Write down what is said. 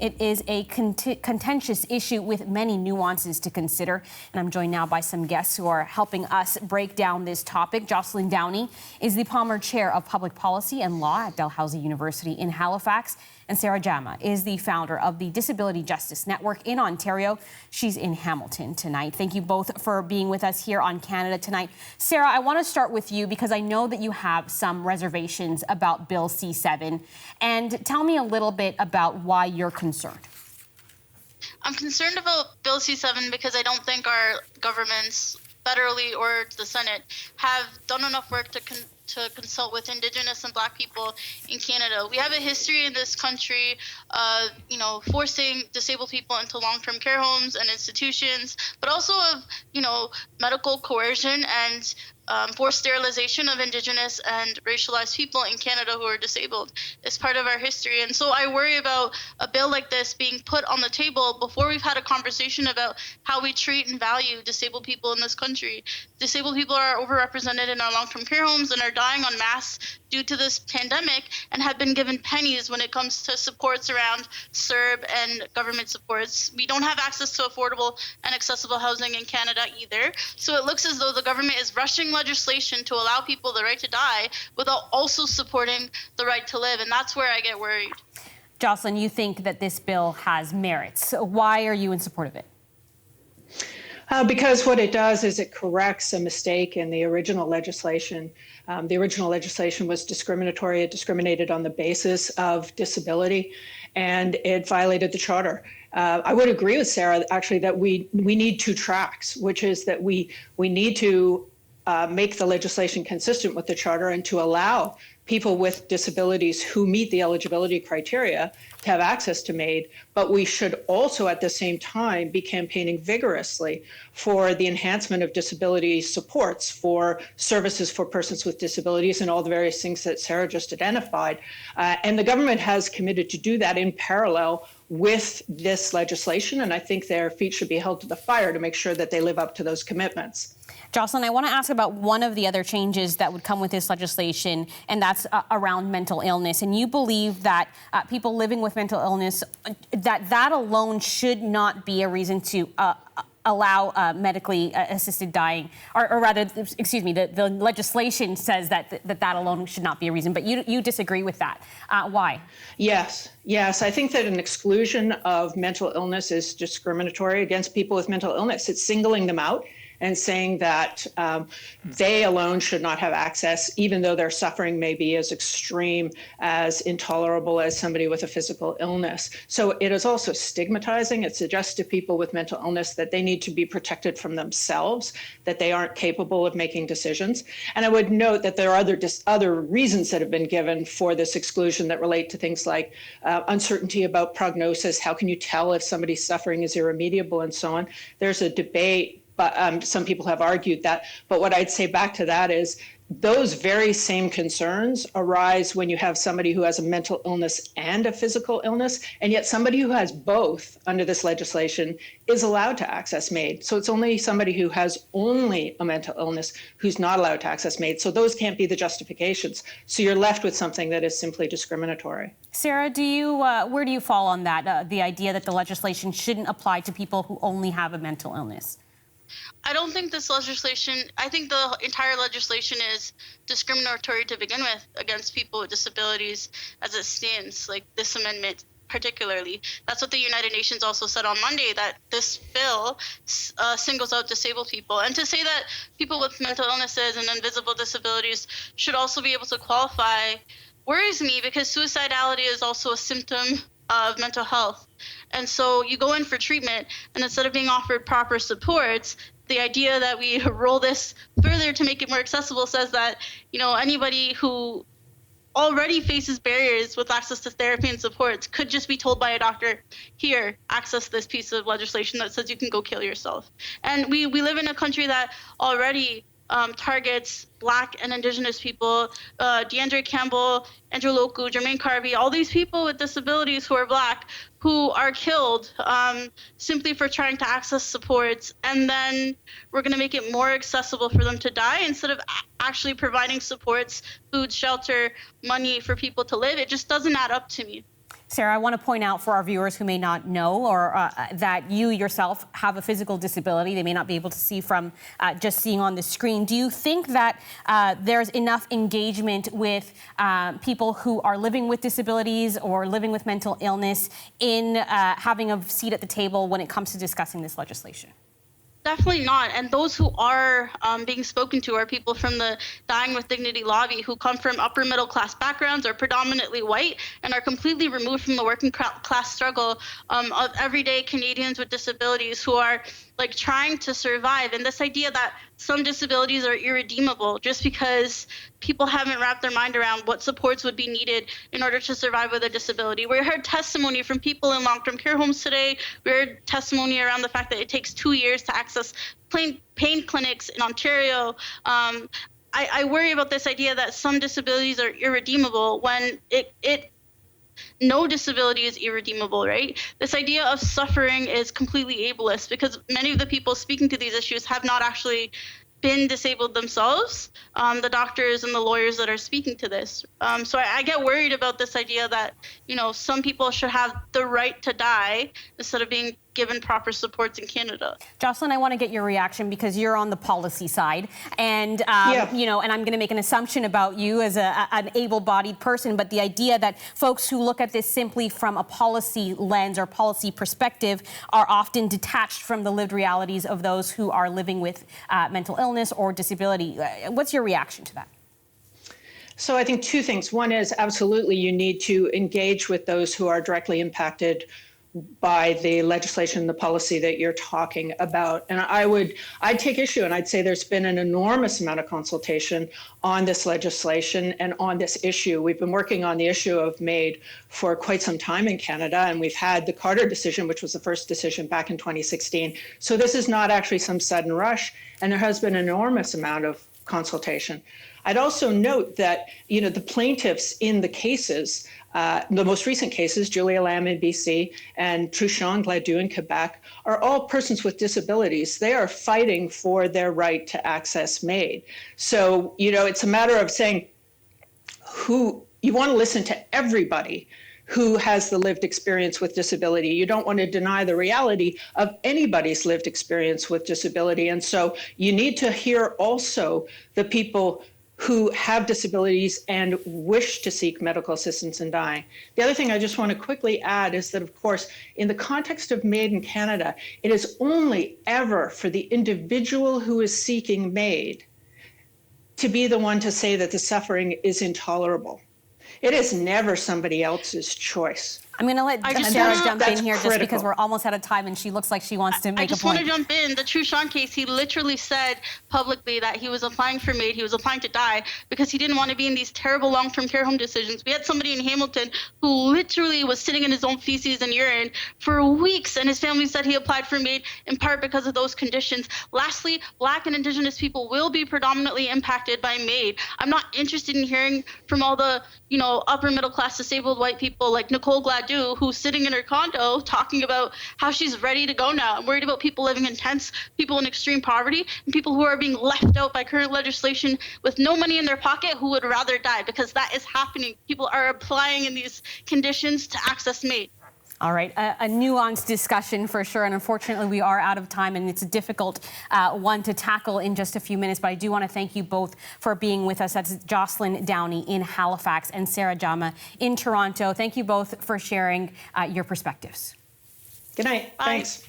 It is a contentious issue with many nuances to consider. And I'm joined now by some guests who are helping us break down this topic. Jocelyn Downey is the Palmer Chair of Public Policy and Law at Dalhousie University in Halifax. And Sarah Jama is the founder of the Disability Justice Network in Ontario. She's in Hamilton tonight. Thank you both for being with us here on Canada Tonight. Sarah, I want to start with you because I know that you have some reservations about Bill C-7. And tell me a little bit about why you're concerned. I'm concerned about Bill C-7 because I don't think our governments, federally or the Senate, have done enough work to consult with Indigenous and Black people in Canada. We have a history in this country of, forcing disabled people into long-term care homes and institutions, but also of, medical coercion and forced sterilization of Indigenous and racialized people in Canada who are disabled. It's part of our history. And so I worry about a bill like this being put on the table before we've had a conversation about how we treat and value disabled people in this country. Disabled people are overrepresented in our long-term care homes and are dying en masse due to this pandemic and have been given pennies when it comes to supports around CERB and government supports. We don't have access to affordable and accessible housing in Canada either. So it looks as though the government is rushing legislation to allow people the right to die without also supporting the right to live. And that's where I get worried. Jocelyn, you think that this bill has merits. Why are you in support of it? Because what it does is it corrects a mistake in the original legislation. The original legislation was discriminatory. It discriminated on the basis of disability, and it violated the Charter. I would agree with Sarah, actually, that we need two tracks, which is that we need to make the legislation consistent with the Charter and to allow people with disabilities who meet the eligibility criteria to have access to MAID, but we should also at the same time be campaigning vigorously for the enhancement of disability supports, for services for persons with disabilities and all the various things that Sarah just identified. And the government has committed to do that in parallel with this legislation, and I think their feet should be held to the fire to make sure that they live up to those commitments. Jocelyn, I want to ask about one of the other changes that would come with this legislation, and that's around mental illness. And you believe that people living with mental illness, that alone should not be a reason to allow medically assisted dying, or rather, excuse me, the legislation says that alone should not be a reason, but you disagree with that. Why? Yes, I think that an exclusion of mental illness is discriminatory against people with mental illness. It's singling them out and saying that they alone should not have access, even though their suffering may be as extreme, as intolerable as somebody with a physical illness. So it is also stigmatizing. It suggests to people with mental illness that they need to be protected from themselves, that they aren't capable of making decisions. And I would note that there are other reasons that have been given for this exclusion that relate to things like uncertainty about prognosis. How can you tell if somebody's suffering is irremediable and so on? There's a debate, but some people have argued that. But what I'd say back to that is those very same concerns arise when you have somebody who has a mental illness and a physical illness, and yet somebody who has both under this legislation is allowed to access MAID. So it's only somebody who has only a mental illness who's not allowed to access MAID. So those can't be the justifications. So you're left with something that is simply discriminatory. Sarah, where do you fall on that, the idea that the legislation shouldn't apply to people who only have a mental illness? I don't think this legislation, I think the entire legislation is discriminatory to begin with against people with disabilities as it stands, like this amendment particularly. That's what the United Nations also said on Monday, that this bill singles out disabled people. And to say that people with mental illnesses and invisible disabilities should also be able to qualify worries me, because suicidality is also a symptom of mental health. And so you go in for treatment, and instead of being offered proper supports, the idea that we roll this further to make it more accessible says that, anybody who already faces barriers with access to therapy and supports could just be told by a doctor, here, access this piece of legislation that says you can go kill yourself. And we live in a country that already targets Black and Indigenous people, DeAndre Campbell, Andrew Loku, Jermaine Carvey, all these people with disabilities who are Black who are killed simply for trying to access supports. And then we're going to make it more accessible for them to die instead of actually providing supports, food, shelter, money for people to live. It just doesn't add up to me. Sarah, I want to point out for our viewers who may not know or that you yourself have a physical disability. They may not be able to see from just seeing on the screen. Do you think that there's enough engagement with people who are living with disabilities or living with mental illness in having a seat at the table when it comes to discussing this legislation? Definitely not. And those who are being spoken to are people from the Dying with Dignity lobby who come from upper middle class backgrounds, are predominantly white, and are completely removed from the working class struggle of everyday Canadians with disabilities who are like trying to survive. And this idea that some disabilities are irredeemable just because people haven't wrapped their mind around what supports would be needed in order to survive with a disability. We heard testimony from people in long-term care homes today. We heard testimony around the fact that it takes 2 years to access pain clinics in Ontario. I worry about this idea that some disabilities are irredeemable when no disability is irredeemable, right? This idea of suffering is completely ableist because many of the people speaking to these issues have not actually been disabled themselves, the doctors and the lawyers that are speaking to this. So I get worried about this idea that, you know, some people should have the right to die instead of being given proper supports in Canada. Jocelyn, I want to get your reaction because you're on the policy side, and you know, and I'm going to make an assumption about you as an able-bodied person, but the idea that folks who look at this simply from a policy lens or policy perspective are often detached from the lived realities of those who are living with mental illness or disability. What's your reaction to that? So I think two things. One is absolutely you need to engage with those who are directly impacted by the legislation, the policy that you're talking about. And I'd take issue and I'd say there's been an enormous amount of consultation on this legislation and on this issue. We've been working on the issue of MAID for quite some time in Canada, and we've had the Carter decision, which was the first decision back in 2016. So this is not actually some sudden rush, and there has been an enormous amount of consultation. I'd also note that, you know, the plaintiffs in the cases, the most recent cases, Julia Lam in BC and Truchon Gladue in Quebec, are all persons with disabilities. They are fighting for their right to access MAID. So, you know, it's a matter of saying you want to listen to everybody who has the lived experience with disability. You don't want to deny the reality of anybody's lived experience with disability. And so you need to hear also the people who have disabilities and wish to seek medical assistance in dying. The other thing I just want to quickly add is that, of course, in the context of MAID in Canada, it is only ever for the individual who is seeking MAID to be the one to say that the suffering is intolerable. It is never somebody else's choice. I'm going to let Sarah jump in here just because we're almost out of time and she looks like she wants to make a point. I just want to jump in. The Truchon case, he literally said publicly that he was applying for MAID, he was applying to die because he didn't want to be in these terrible long-term care home decisions. We had somebody in Hamilton who literally was sitting in his own feces and urine for weeks, and his family said he applied for MAID in part because of those conditions. Lastly, Black and Indigenous people will be predominantly impacted by MAID. I'm not interested in hearing from all the, you know, upper middle class disabled white people like Nicole Gladue, who's sitting in her condo talking about how she's ready to go now. I'm worried about people living in tents, people in extreme poverty, and people who are being left out by current legislation with no money in their pocket who would rather die, because that is happening. People are applying in these conditions to access MAID. All right, a nuanced discussion for sure, and unfortunately we are out of time, and it's a difficult one to tackle in just a few minutes, but I do want to thank you both for being with us. That's Jocelyn Downey in Halifax and Sarah Jama in Toronto. Thank you both for sharing your perspectives. Good night. Bye. Thanks.